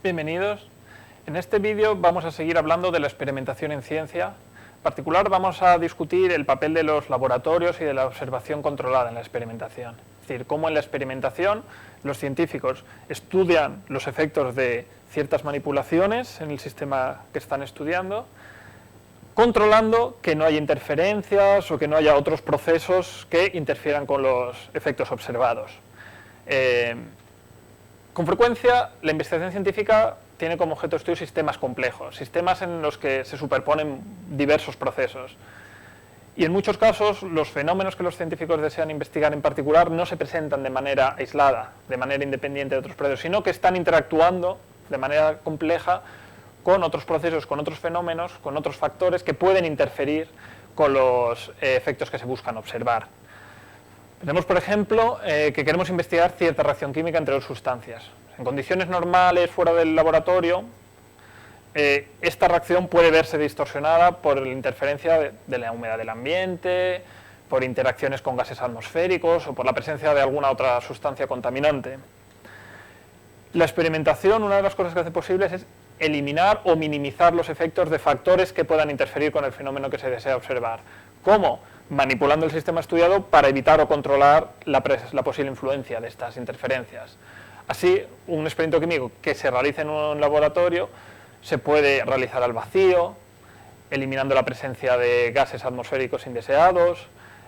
Bienvenidos. En este vídeo vamos a seguir hablando de la experimentación en ciencia. En particular vamos a discutir el papel de los laboratorios y de la observación controlada en la experimentación. Es decir, cómo en la experimentación los científicos estudian los efectos de ciertas manipulaciones en el sistema que están estudiando, controlando que no haya interferencias o que no haya otros procesos que interfieran con los efectos observados. Con frecuencia, la investigación científica tiene como objeto de estudio sistemas complejos, sistemas en los que se superponen diversos procesos. Y en muchos casos, los fenómenos que los científicos desean investigar en particular no se presentan de manera aislada, de manera independiente de otros procesos, sino que están interactuando de manera compleja con otros procesos, con otros fenómenos, con otros factores que pueden interferir con los efectos que se buscan observar. Tenemos, por ejemplo, que queremos investigar cierta reacción química entre dos sustancias. En condiciones normales, fuera del laboratorio, esta reacción puede verse distorsionada por la interferencia de la humedad del ambiente, por interacciones con gases atmosféricos o por la presencia de alguna otra sustancia contaminante. La experimentación, una de las cosas que hace posibles es eliminar o minimizar los efectos de factores que puedan interferir con el fenómeno que se desea observar. ¿Cómo? Manipulando el sistema estudiado para evitar o controlar la posible influencia de estas interferencias. Así, un experimento químico que se realice en un laboratorio se puede realizar al vacío, eliminando la presencia de gases atmosféricos indeseados,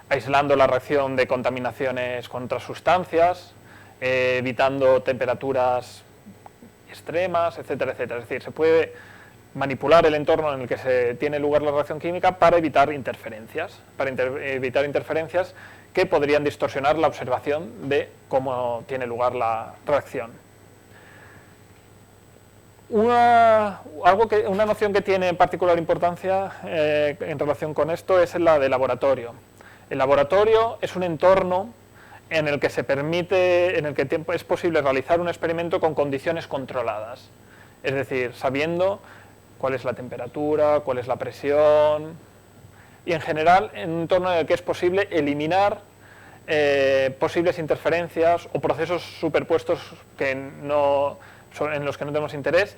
aislando la reacción de contaminaciones con otras sustancias, evitando temperaturas extremas, etcétera, etcétera. Es decir, se puede manipular el entorno en el que se tiene lugar la reacción química para evitar interferencias, que podrían distorsionar la observación de cómo tiene lugar la reacción. Una noción que tiene particular importancia en relación con esto es la de laboratorio. El laboratorio es un entorno en el que es posible realizar un experimento con condiciones controladas, es decir, sabiendo cuál es la temperatura, cuál es la presión, y en general en un entorno en el que es posible eliminar posibles interferencias o procesos superpuestos en los que no tenemos interés,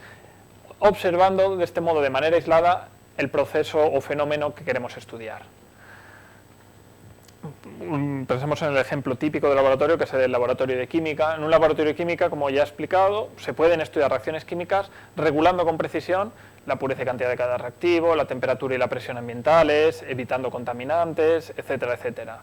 observando de este modo de manera aislada el proceso o fenómeno que queremos estudiar. Pensemos en el ejemplo típico del laboratorio, que es el laboratorio de química. En un laboratorio de química, como ya he explicado, se pueden estudiar reacciones químicas regulando con precisión la pureza y cantidad de cada reactivo, la temperatura y la presión ambientales, evitando contaminantes, etcétera, etcétera.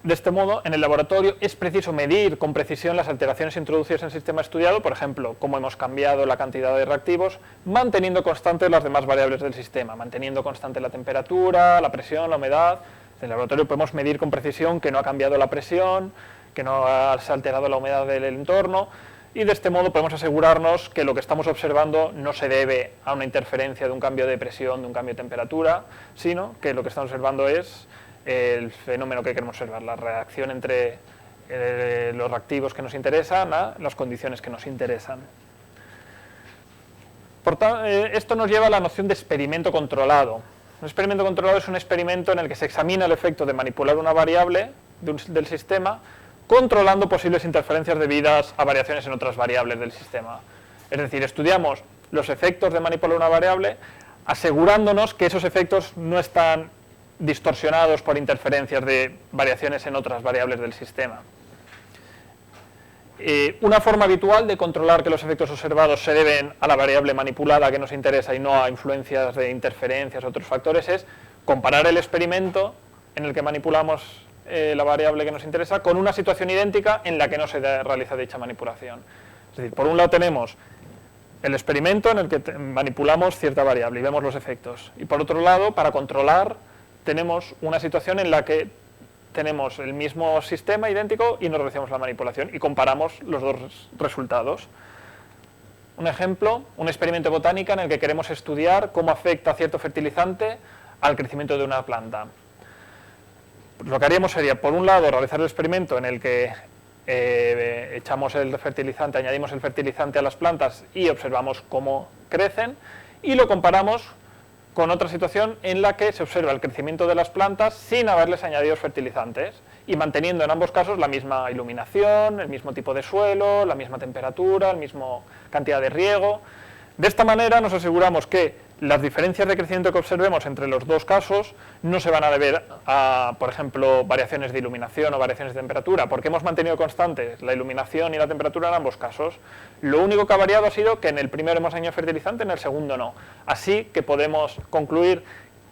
De este modo, en el laboratorio es preciso medir con precisión las alteraciones introducidas en el sistema estudiado, por ejemplo, cómo hemos cambiado la cantidad de reactivos, manteniendo constantes las demás variables del sistema, manteniendo constante la temperatura, la presión, la humedad. En el laboratorio podemos medir con precisión que no ha cambiado la presión, que no se ha alterado la humedad del entorno, y de este modo podemos asegurarnos que lo que estamos observando no se debe a una interferencia de un cambio de presión, de un cambio de temperatura, sino que lo que estamos observando es el fenómeno que queremos observar, la reacción entre los reactivos que nos interesan a las condiciones que nos interesan. Por tanto, esto nos lleva a la noción de experimento controlado. Un experimento controlado es un experimento en el que se examina el efecto de manipular una variable del sistema, controlando posibles interferencias debidas a variaciones en otras variables del sistema. Es decir, estudiamos los efectos de manipular una variable, asegurándonos que esos efectos no están distorsionados por interferencias de variaciones en otras variables del sistema. Una forma habitual de controlar que los efectos observados se deben a la variable manipulada que nos interesa y no a influencias de interferencias o otros factores es comparar el experimento en el que manipulamos la variable que nos interesa con una situación idéntica en la que no se realiza dicha manipulación. Es decir, por un lado tenemos el experimento en el que manipulamos cierta variable y vemos los efectos. Y por otro lado, para controlar, tenemos una situación en la que tenemos el mismo sistema idéntico y no realizamos la manipulación y comparamos los dos resultados. Un ejemplo, un experimento de botánica en el que queremos estudiar cómo afecta cierto fertilizante al crecimiento de una planta. Lo que haríamos sería, por un lado, realizar el experimento en el que echamos el fertilizante, añadimos el fertilizante a las plantas y observamos cómo crecen, y lo comparamos con otra situación en la que se observa el crecimiento de las plantas sin haberles añadido fertilizantes y manteniendo en ambos casos la misma iluminación, el mismo tipo de suelo, la misma temperatura, la misma cantidad de riego. De esta manera nos aseguramos que las diferencias de crecimiento que observemos entre los dos casos no se van a deber a, por ejemplo, variaciones de iluminación o variaciones de temperatura, porque hemos mantenido constantes la iluminación y la temperatura en ambos casos. Lo único que ha variado ha sido que en el primero hemos añadido fertilizante, en el segundo no. Así que podemos concluir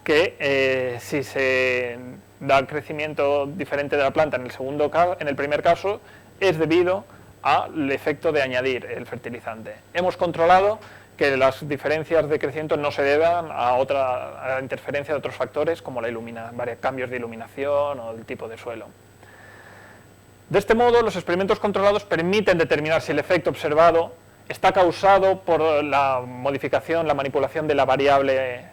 que si se da crecimiento diferente de la planta en el primer caso, es debido al efecto de añadir el fertilizante. Hemos controlado que las diferencias de crecimiento no se deban a la interferencia de otros factores como varios cambios de iluminación o el tipo de suelo. De este modo, los experimentos controlados permiten determinar si el efecto observado está causado por la modificación, la manipulación de la variable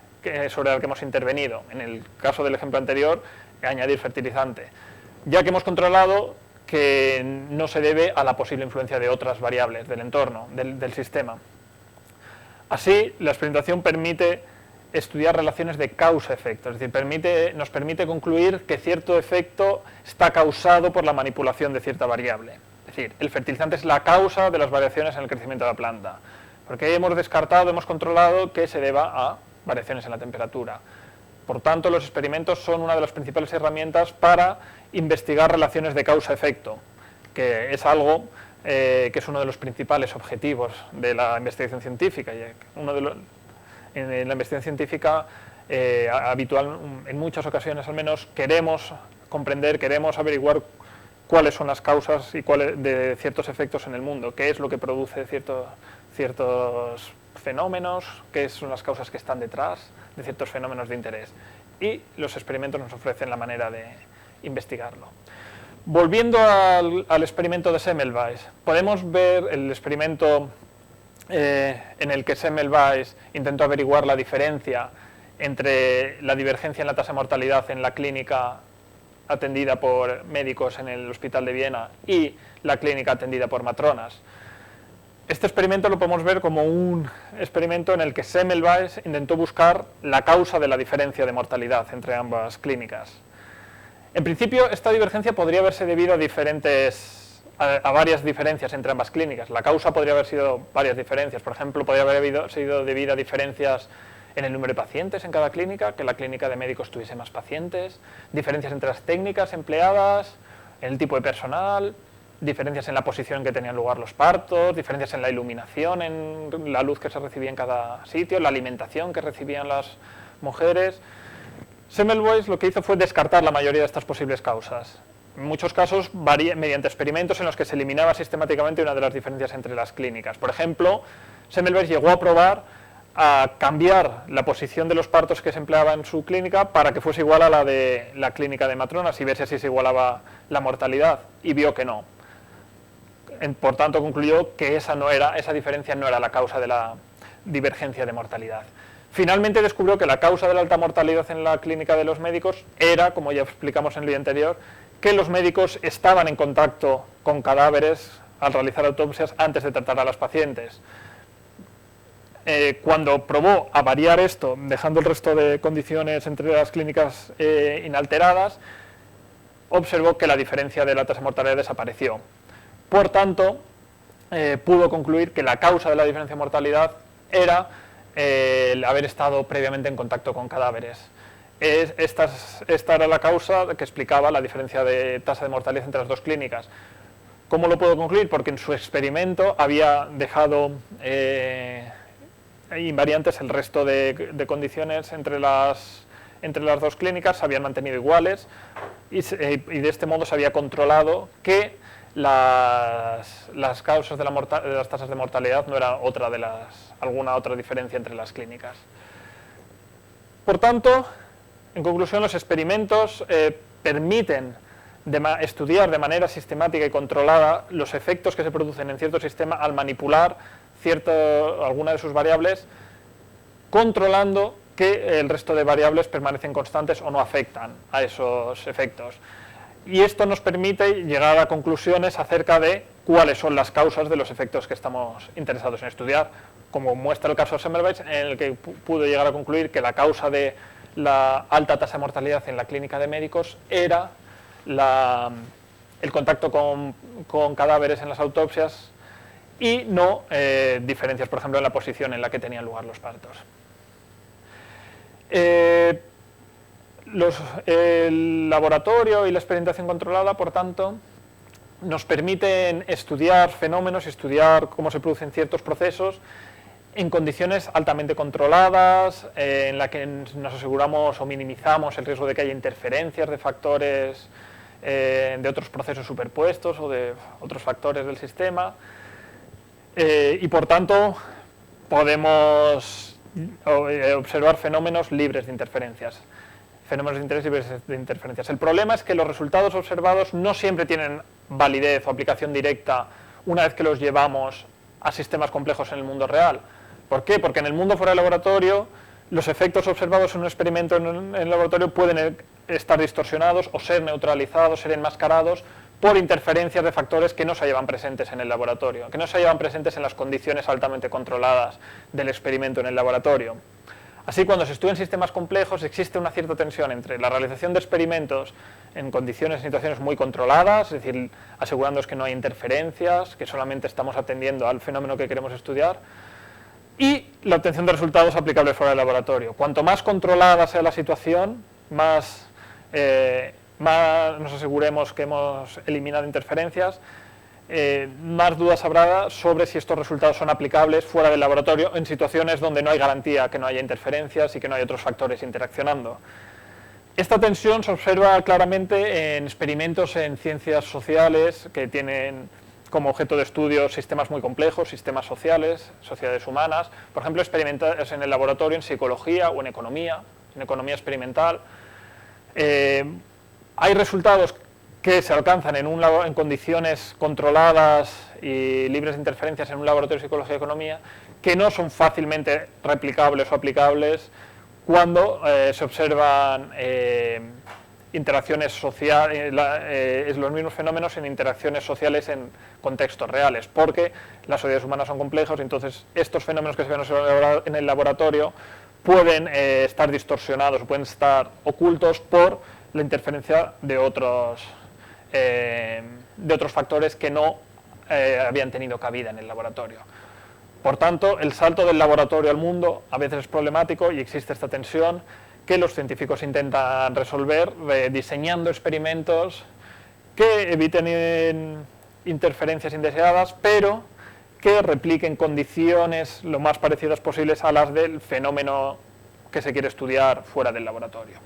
sobre la que hemos intervenido. En el caso del ejemplo anterior, añadir fertilizante, ya que hemos controlado que no se debe a la posible influencia de otras variables del entorno, del sistema. Así, la experimentación permite estudiar relaciones de causa-efecto, es decir, nos permite concluir que cierto efecto está causado por la manipulación de cierta variable. Es decir, el fertilizante es la causa de las variaciones en el crecimiento de la planta, porque hemos descartado, hemos controlado que se deba a variaciones en la temperatura. Por tanto, los experimentos son una de las principales herramientas para investigar relaciones de causa-efecto, que es algo que es uno de los principales objetivos de la investigación científica. En la investigación científica, habitual, en muchas ocasiones al menos, queremos comprender, queremos averiguar cuáles son las causas de ciertos efectos en el mundo, qué es lo que produce ciertos fenómenos, qué son las causas que están detrás de ciertos fenómenos de interés. Y los experimentos nos ofrecen la manera de investigarlo. Volviendo al experimento de Semmelweis, podemos ver el experimento en el que Semmelweis intentó averiguar la diferencia entre la divergencia en la tasa de mortalidad en la clínica atendida por médicos en el Hospital de Viena y la clínica atendida por matronas. Este experimento lo podemos ver como un experimento en el que Semmelweis intentó buscar la causa de la diferencia de mortalidad entre ambas clínicas. En principio, esta divergencia podría haberse debido a varias diferencias entre ambas clínicas. La causa podría haber sido varias diferencias. Por ejemplo, podría haber sido debido a diferencias en el número de pacientes en cada clínica, que la clínica de médicos tuviese más pacientes, diferencias entre las técnicas empleadas, en el tipo de personal, diferencias en la posición en que tenían lugar los partos, diferencias en la iluminación, en la luz que se recibía en cada sitio, la alimentación que recibían las mujeres. Semmelweis lo que hizo fue descartar la mayoría de estas posibles causas. En muchos casos, mediante experimentos en los que se eliminaba sistemáticamente una de las diferencias entre las clínicas. Por ejemplo, Semmelweis llegó a probar a cambiar la posición de los partos que se empleaba en su clínica para que fuese igual a la de la clínica de matronas y ver si así se igualaba la mortalidad, y vio que no. Por tanto, concluyó que esa diferencia no era la causa de la divergencia de mortalidad. Finalmente descubrió que la causa de la alta mortalidad en la clínica de los médicos era, como ya explicamos en el día anterior, que los médicos estaban en contacto con cadáveres al realizar autopsias antes de tratar a las pacientes. Cuando probó a variar esto, dejando el resto de condiciones entre las clínicas inalteradas, observó que la diferencia de la tasa de mortalidad desapareció. Por tanto, pudo concluir que la causa de la diferencia de mortalidad era el haber estado previamente en contacto con cadáveres. Esta era la causa que explicaba la diferencia de tasa de mortalidad entre las dos clínicas. ¿Cómo lo puedo concluir? Porque en su experimento había dejado invariantes el resto de condiciones entre las dos clínicas, se habían mantenido iguales y de este modo se había controlado que las causas de las tasas de mortalidad no eran alguna otra diferencia entre las clínicas. Por tanto, en conclusión, los experimentos permiten estudiar de manera sistemática y controlada los efectos que se producen en cierto sistema al manipular alguna de sus variables, controlando que el resto de variables permanecen constantes o no afectan a esos efectos. Y esto nos permite llegar a conclusiones acerca de cuáles son las causas de los efectos que estamos interesados en estudiar, como muestra el caso de Semmelweis, en el que pudo llegar a concluir que la causa de la alta tasa de mortalidad en la clínica de médicos era el contacto con cadáveres en las autopsias y no diferencias, por ejemplo, en la posición en la que tenían lugar los partos. El laboratorio y la experimentación controlada, por tanto, nos permiten estudiar fenómenos y estudiar cómo se producen ciertos procesos en condiciones altamente controladas, en la que nos aseguramos o minimizamos el riesgo de que haya interferencias de factores de otros procesos superpuestos o de otros factores del sistema, y por tanto podemos observar fenómenos libres de interferencias. Fenómenos de interés libres de interferencias. El problema es que los resultados observados no siempre tienen validez o aplicación directa una vez que los llevamos a sistemas complejos en el mundo real. ¿Por qué? Porque en el mundo fuera del laboratorio los efectos observados en un experimento en el laboratorio pueden estar distorsionados o ser neutralizados, ser enmascarados por interferencias de factores que no se llevan presentes en el laboratorio, que no se llevan presentes en las condiciones altamente controladas del experimento en el laboratorio. Así, cuando se estudian sistemas complejos, existe una cierta tensión entre la realización de experimentos en condiciones, en situaciones muy controladas, es decir, asegurándonos que no hay interferencias, que solamente estamos atendiendo al fenómeno que queremos estudiar, y la obtención de resultados aplicables fuera del laboratorio. Cuanto más controlada sea la situación, más nos aseguremos que hemos eliminado interferencias, más dudas habrá sobre si estos resultados son aplicables fuera del laboratorio en situaciones donde no hay garantía que no haya interferencias y que no hay otros factores interaccionando. Esta tensión se observa claramente en experimentos en ciencias sociales que tienen como objeto de estudio sistemas muy complejos, sistemas sociales, sociedades humanas, por ejemplo, experimentos en el laboratorio en psicología o en economía experimental. Hay resultados que se alcanzan en condiciones controladas y libres de interferencias en un laboratorio de psicología y economía, que no son fácilmente replicables o aplicables cuando se observan interacciones sociales, los mismos fenómenos en interacciones sociales en contextos reales, porque las sociedades humanas son complejas, entonces estos fenómenos que se ven en el laboratorio pueden estar distorsionados o pueden estar ocultos por la interferencia de otros factores que no habían tenido cabida en el laboratorio. Por tanto, el salto del laboratorio al mundo a veces es problemático y existe esta tensión que los científicos intentan resolver diseñando experimentos que eviten interferencias indeseadas, pero que repliquen condiciones lo más parecidas posibles a las del fenómeno que se quiere estudiar fuera del laboratorio.